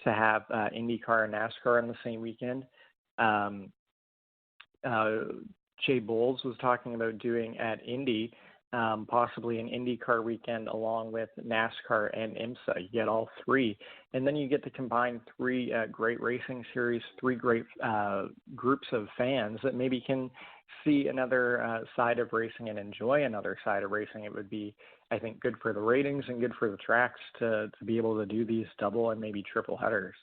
to have IndyCar and NASCAR on the same weekend. Jay Bowles was talking about doing at Indy, possibly an IndyCar weekend along with NASCAR and IMSA. You get all three, and then you get to combine three great racing series, three great groups of fans that maybe can see another side of racing and enjoy another side of racing. It would be, I think, good for the ratings and good for the tracks to be able to do these double and maybe triple headers.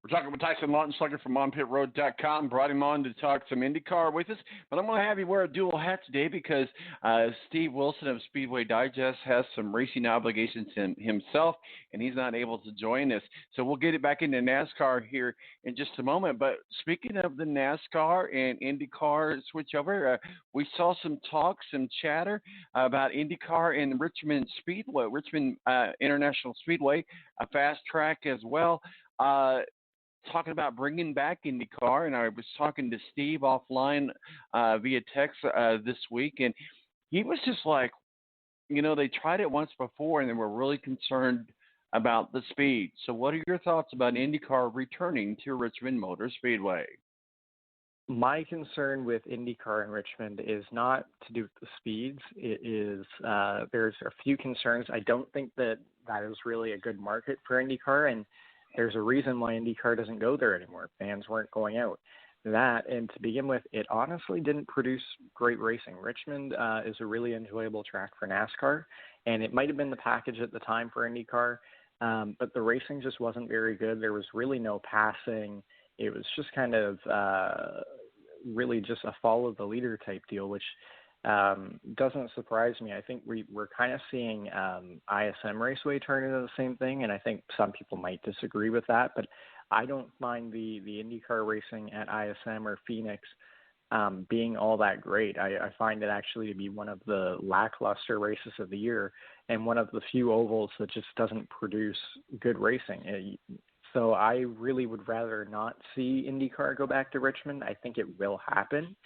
We're talking with Tyson Lautenschlager from OnPitRoad.com. Brought him on to talk some IndyCar with us. But I'm going to have you wear a dual hat today because Steve Wilson of Speedway Digest has some racing obligations himself, and he's not able to join us. So we'll get it back into NASCAR here in just a moment. But speaking of the NASCAR and IndyCar switchover, we saw some talk, some chatter about IndyCar and Richmond International Speedway, a fast track as well. Talking about bringing back IndyCar, and I was talking to Steve offline via text this week, and he was just like, they tried it once before, and they were really concerned about the speed. So what are your thoughts about IndyCar returning to Richmond Motor Speedway? My concern with IndyCar in Richmond is not to do with the speeds. It is there's a few concerns. I don't think that is really a good market for IndyCar, and there's a reason why IndyCar doesn't go there anymore. Fans weren't going out. That, and to begin with, it honestly didn't produce great racing. Richmond is a really enjoyable track for NASCAR, and it might have been the package at the time for IndyCar, but the racing just wasn't very good. There was really no passing. It was just kind of really just a follow the leader type deal, which doesn't surprise me. I think we're kind of seeing ISM Raceway turn into the same thing, and I think some people might disagree with that, but I don't find the IndyCar racing at ISM or Phoenix being all that great. I find it actually to be one of the lackluster races of the year and one of the few ovals that just doesn't produce good racing. So I really would rather not see IndyCar go back to Richmond. I think it will happen.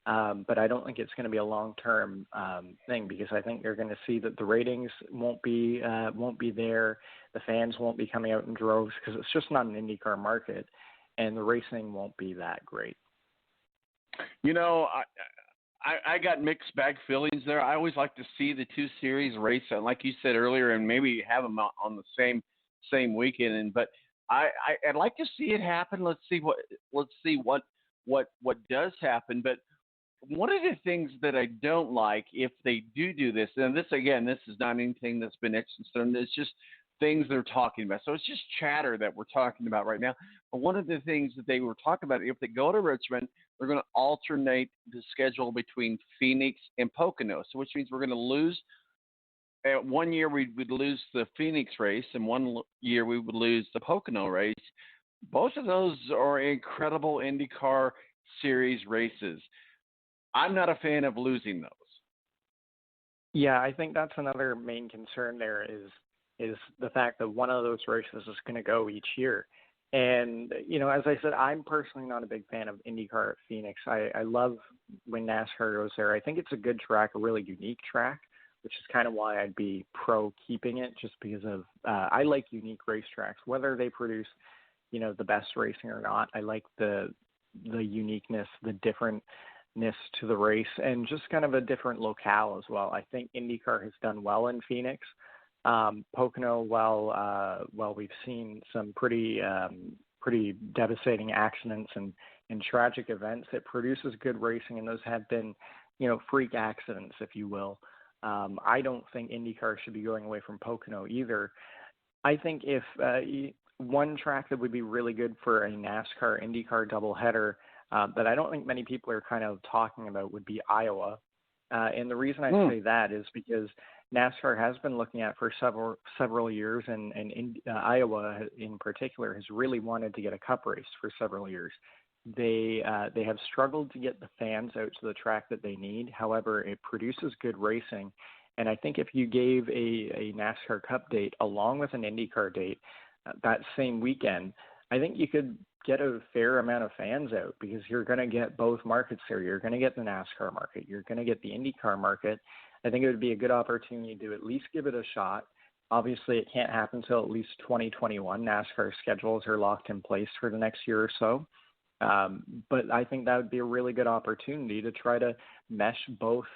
But I don't think it's going to be a long-term thing, because I think they're going to see that the ratings won't be there, the fans won't be coming out in droves, because it's just not an IndyCar market, and the racing won't be that great. I got mixed bag feelings there. I always like to see the two series race, like you said earlier, and maybe have them on the same weekend. But I'd like to see it happen. Let's see what does happen. But one of the things that I don't like if they do this, and this is not anything that's been external, it's just things they're talking about. So it's just chatter that we're talking about right now. But one of the things that they were talking about, if they go to Richmond, they're going to alternate the schedule between Phoenix and Pocono. So which means we're going to lose. 1 year we would lose the Phoenix race, and 1 year we would lose the Pocono race. Both of those are incredible IndyCar series races. I'm not a fan of losing those. Yeah, I think that's another main concern there is the fact that one of those races is going to go each year. And, as I said, I'm personally not a big fan of IndyCar at Phoenix. I love when NASCAR goes there. I think it's a good track, a really unique track, which is kind of why I'd be pro keeping it, just because of I like unique racetracks, whether they produce, the best racing or not. I like the uniqueness, the different to the race, and just kind of a different locale as well. I think IndyCar has done well in Phoenix. Pocono, while we've seen some pretty devastating accidents and tragic events, it produces good racing, and those have been, freak accidents, if you will. I don't think IndyCar should be going away from Pocono either. I think if one track that would be really good for a NASCAR IndyCar doubleheader that I don't think many people are kind of talking about would be Iowa. And the reason I say that is because NASCAR has been looking at for several years, and Iowa in particular has really wanted to get a cup race for several years. They have struggled to get the fans out to the track that they need. However, it produces good racing. And I think if you gave a NASCAR Cup date along with an IndyCar date that same weekend, I think you could get a fair amount of fans out, because you're going to get both markets there. You're going to get the NASCAR market. You're going to get the IndyCar market. I think it would be a good opportunity to at least give it a shot, Obviously, it can't happen until at least 2021. NASCAR schedules are locked in place for the next year or so. But I think that would be a really good opportunity to try to mesh both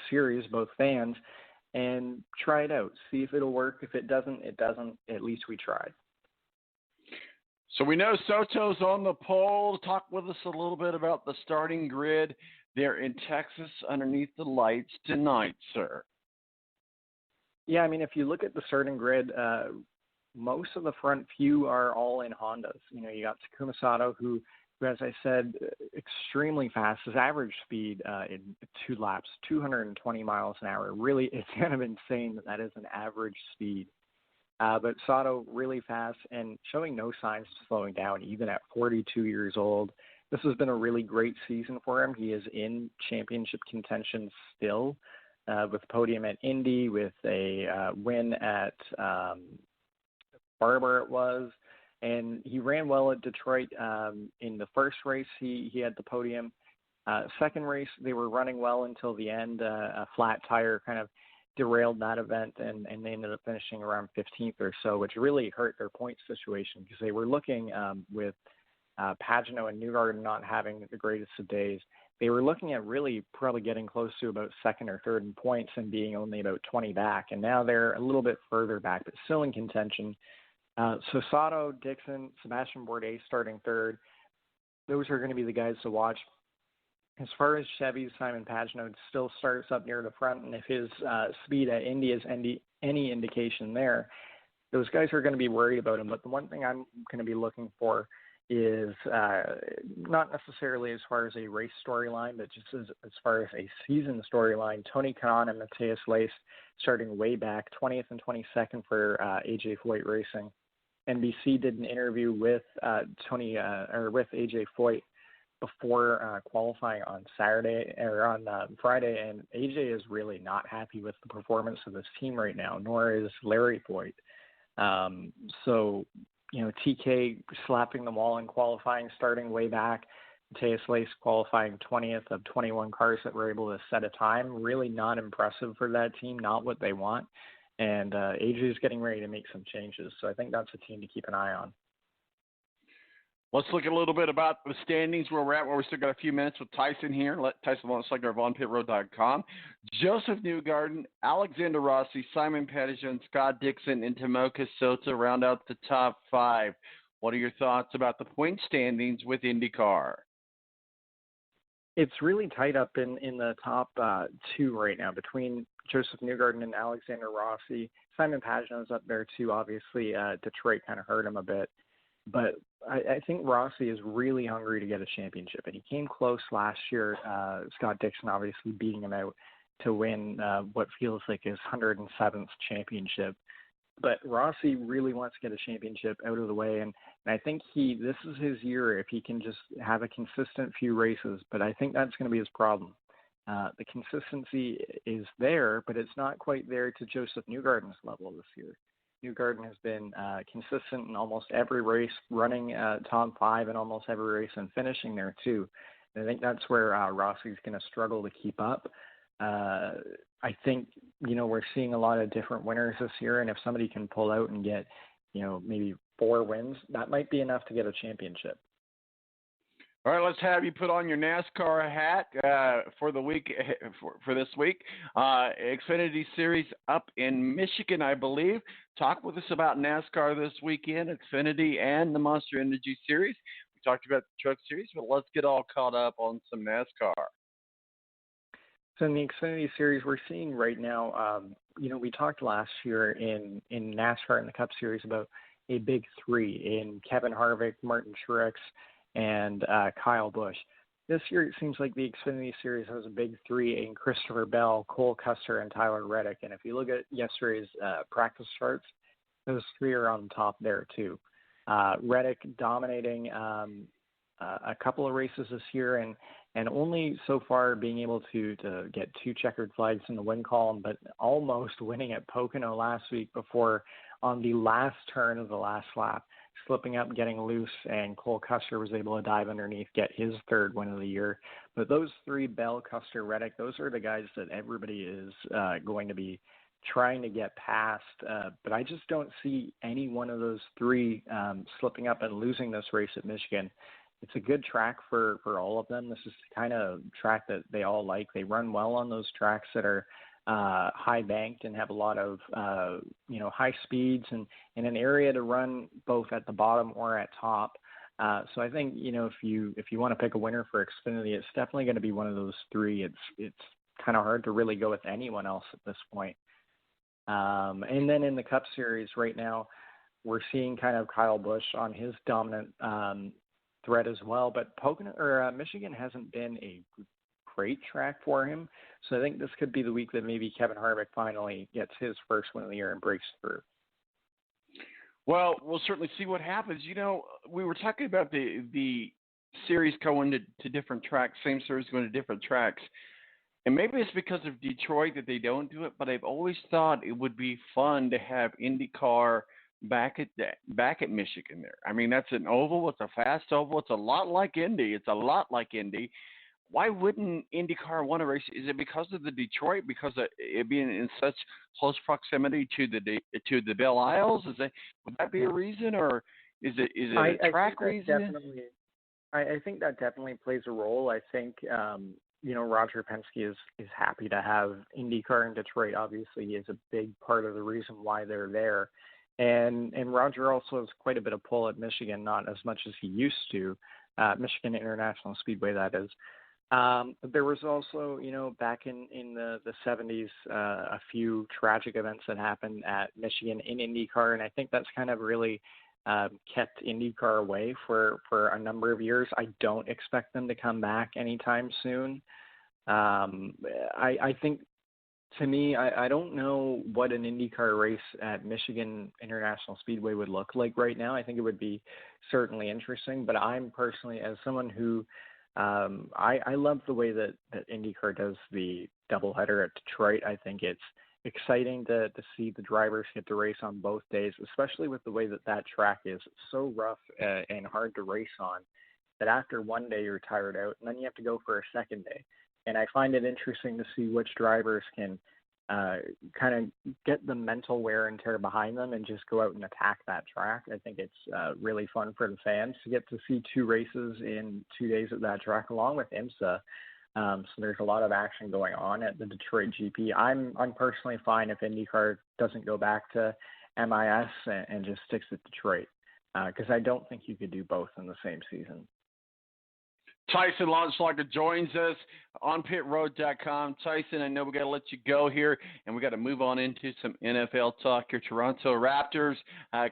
series, both fans, and try it out. See if it'll work. If it doesn't, it doesn't. At least we tried. So we know Soto's on the pole. Talk with us a little bit about the starting grid there in Texas underneath the lights tonight, sir. Yeah, I mean, if you look at the starting grid, most of the front few are all in Hondas. You know, you got Takuma Sato, who, as I said, extremely fast. His average speed in 2 laps, 220 miles an hour. Really, it's kind of insane that is an average speed. But Sato really fast and showing no signs of slowing down, even at 42 years old. This has been a really great season for him. He is in championship contention still, with a podium at Indy, with a win at Barber it was. And he ran well at Detroit. In the first race, he had the podium. Second race, they were running well until the end. A flat tire kind of derailed that event, and they ended up finishing around 15th or so, which really hurt their point situation because they were looking with Pagenaud and Newgarden not having the greatest of days. They were looking at really probably getting close to about second or third in points and being only about 20 back. And now they're a little bit further back, but still in contention. So Sato, Dixon, Sebastian Bourdais starting third. Those are going to be the guys to watch. As far as Chevy's, Simon Pagenaud still starts up near the front, and if his speed at Indy is any indication there, those guys are going to be worried about him. But the one thing I'm going to be looking for is not necessarily as far as a race storyline, but just as far as a season storyline. Tony Kanaan and Matthias Lace starting way back, 20th and 22nd for AJ Foyt Racing. NBC did an interview with with AJ Foyt before qualifying on Friday, and AJ is really not happy with the performance of this team right now, nor is Larry Foyt. So, you know, TK slapping the wall in qualifying, starting way back. Matthias Lace qualifying 20th of 21 cars that were able to set a time. Really not impressive for that team, not what they want. And AJ is getting ready to make some changes. So I think that's a team to keep an eye on. Let's look a little bit about the standings where we're at, where we still got a few minutes with Tyson here. Tyson Lautenschlager of OnPitRoad.com. Joseph Newgarden, Alexander Rossi, Simon Pagenaud, Scott Dixon, and Tomoka Sota round out the top 5. What are your thoughts about the point standings with Indy Car? It's really tight up in the top 2 right now between Joseph Newgarden and Alexander Rossi. Simon Pagenaud's up there too. Obviously, Detroit kind of hurt him a bit. But I think Rossi is really hungry to get a championship, and he came close last year. Scott Dixon obviously beating him out to win what feels like his 107th championship. But Rossi really wants to get a championship out of the way, and I think this is his year if he can just have a consistent few races. But I think that's going to be his problem. The consistency is there, but it's not quite there to Joseph Newgarden's level this year. Newgarden has been consistent in almost every race, running top 5 in almost every race and finishing there too. And I think that's where Rossi's going to struggle to keep up. I think, we're seeing a lot of different winners this year, and if somebody can pull out and get, maybe 4 wins, that might be enough to get a championship. All right, let's have you put on your NASCAR hat for the week for this week. Xfinity Series up in Michigan, I believe. Talk with us about NASCAR this weekend, Xfinity and the Monster Energy Series. We talked about the Truck Series, but let's get all caught up on some NASCAR. So in the Xfinity Series, we're seeing right now, we talked last year in NASCAR and the Cup Series about a big 3 in Kevin Harvick, Martin Truex, and Kyle Busch. This year, it seems like the Xfinity Series has a big 3 in Christopher Bell, Cole Custer, and Tyler Reddick. And if you look at yesterday's practice charts, those 3 are on top there too. Reddick dominating a couple of races this year, and only so far being able to get 2 checkered flags in the win column, but almost winning at Pocono last week before on the last turn of the last lap, slipping up, getting loose, and Cole Custer was able to dive underneath, get his 3rd win of the year. But those 3, Bell, Custer, Reddick, those are the guys that everybody is going to be trying to get past. But I just don't see any one of those three slipping up and losing this race at Michigan. It's a good track for all of them. This is the kind of track that they all like. They run well on those tracks that are high banked and have a lot of high speeds and an area to run both at the bottom or at top. So I think if you want to pick a winner for Xfinity, it's definitely going to be one of those three. It's kind of hard to really go with anyone else at this point. And then in the Cup Series right now, we're seeing kind of Kyle Busch on his dominant threat as well. But Michigan hasn't been a great track for him. So I think this could be the week that maybe Kevin Harvick finally gets his first win of the year and breaks through. Well, we'll certainly see what happens. We were talking about the series going to different tracks, same series going to different tracks. And maybe it's because of Detroit that they don't do it, but I've always thought it would be fun to have Indy Car back at Michigan there. I mean, that's an oval. It's a fast oval. It's a lot like Indy. Why wouldn't IndyCar want to race? Is it because of the Detroit? Because of it being in such close proximity to the Belle Isles? Would that be a reason, or is it a track reason? I think that definitely plays a role. I think Roger Penske is happy to have IndyCar in Detroit. Obviously, he is a big part of the reason why they're there, and Roger also has quite a bit of pull at Michigan, not as much as he used to. Michigan International Speedway, that is. But there was also, back in the 70s, a few tragic events that happened at Michigan in IndyCar, and I think that's kind of really kept IndyCar away for a number of years. I don't expect them to come back anytime soon. I think, to me, I don't know what an IndyCar race at Michigan International Speedway would look like right now. I think it would be certainly interesting, but I'm personally, as someone who I love the way that IndyCar does the doubleheader at Detroit. I think it's exciting to see the drivers get to race on both days, especially with the way that track is so rough and hard to race on, that after one day you're tired out, and then you have to go for a second day. And I find it interesting to see which drivers can kind of get the mental wear and tear behind them and just go out and attack that track. I think it's really fun for the fans to get to see two races in 2 days at that track, along with IMSA. So there's a lot of action going on at the Detroit GP. I'm personally fine if IndyCar doesn't go back to MIS and just sticks at Detroit, because I don't think you could do both in the same season. Tyson Lautenschlager joins us on pitroad.com. Tyson, I know we got to let you go here, and we got to move on into some NFL talk. Your Toronto Raptors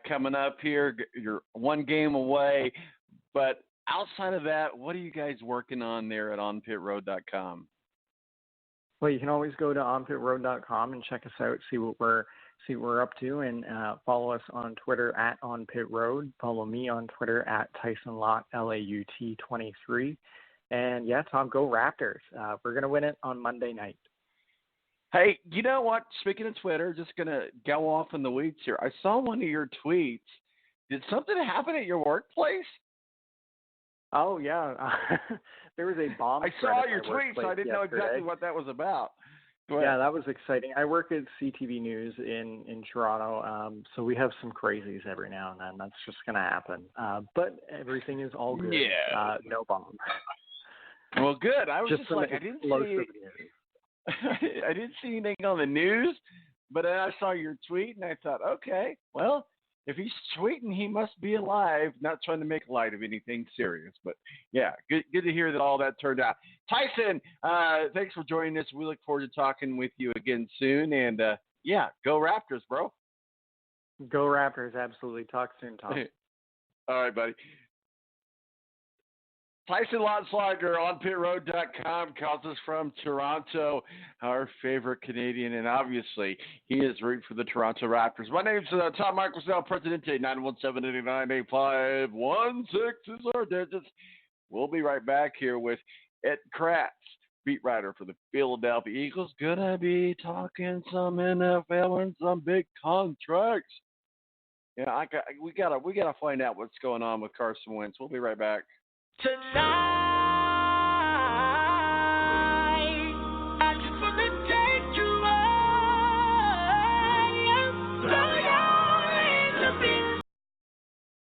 coming up here. You're one game away. But outside of that, what are you guys working on there at onpitroad.com? Well, you can always go to onpitroad.com and check us out, see what we're up to, and follow us on Twitter at onpitroad. Follow me on Twitter at TysonLaut, LAUT23. And yeah, Tom, go Raptors. We're going to win it on Monday night. Hey, you know what? Speaking of Twitter, just going to go off in the weeds here. I saw one of your tweets. Did something happen at your workplace? Oh, yeah. There was a bomb. I saw your tweet, so I didn't know exactly what that was about. Yeah, that was exciting. I work at CTV News in Toronto, so we have some crazies every now and then. That's just going to happen. But everything is all good. Yeah. No bomb. Well, good. I was just like, I didn't see anything on the news, but then I saw your tweet, and I thought, okay, well, if he's tweeting, he must be alive, not trying to make light of anything serious. But, yeah, good to hear that all that turned out. Tyson, thanks for joining us. We look forward to talking with you again soon. And, yeah, go Raptors, bro. Go Raptors, absolutely. Talk soon, Tom. All right, buddy. Tyson Lautenschlager on pitroad.com calls us from Toronto, our favorite Canadian, and obviously he is rooting for the Toronto Raptors. My name's Tom Marquis, Presidente, 917-899-8516 is our digits. We'll be right back here with Ed Kracz, beat writer for the Philadelphia Eagles. Gonna be talking some NFL and some big contracts. Yeah, we gotta find out what's going on with Carson Wentz. We'll be right back. Tonight.